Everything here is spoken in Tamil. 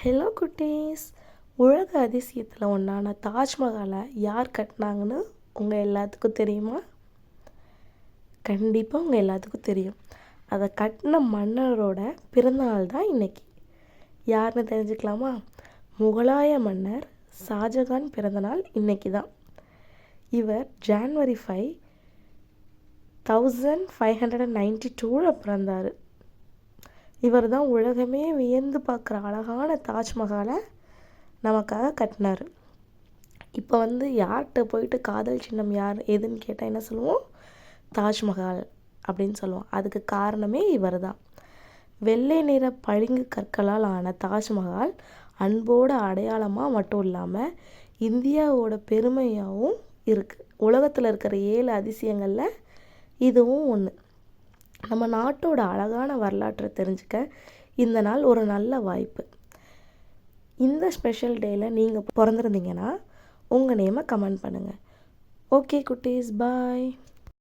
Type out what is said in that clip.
ஹலோ குட்டீஸ். உலக அதிசயத்தில் ஒன்றான தாஜ்மஹாலை யார் கட்டினாங்கன்னு உங்கள் எல்லாத்துக்கும் தெரியுமா? கண்டிப்பாக உங்கள் எல்லாத்துக்கும் தெரியும். அதை கட்டின மன்னரோட பிறந்தநாள் தான் இன்னைக்கு. யாருன்னு தெரிஞ்சுக்கலாமா? முகலாய மன்னர் ஷாஜகான் பிறந்தநாள் இன்னைக்கு தான். இவர் ஜான்வரி 5, 1592 பிறந்தார். இவர் தான் உலகமே வியந்து பார்க்குற அழகான தாஜ்மஹாலை நமக்காக கட்டினார். இப்போ யார்கிட்ட போயிட்டு காதல் சின்னம் யார் எதுன்னு கேட்டால் என்ன சொல்லுவோம்? தாஜ்மஹால் அப்படின்னு சொல்லுவோம். அதுக்கு காரணமே இவர் தான். வெள்ளை நிற பளிங்கு கற்களால் ஆன தாஜ்மஹால் அன்போட அடையாளமாக மட்டும் இல்லாமல் இந்தியாவோட பெருமையாகவும் இருக்குது. உலகத்தில் இருக்கிற 7 அதிசயங்களில் இதுவும் ஒன்று. நம்ம நாட்டோட அழகான வரலாற்றை தெரிஞ்சுக்க இந்த நாள் ஒரு நல்ல வாய்ப்பு. இந்த ஸ்பெஷல் டேயில் நீங்கள் பிறந்திருந்தீங்கன்னா உங்கள் நேமை கமெண்ட் பண்ணுங்கள். ஓகே குட்டீஸ், பாய்.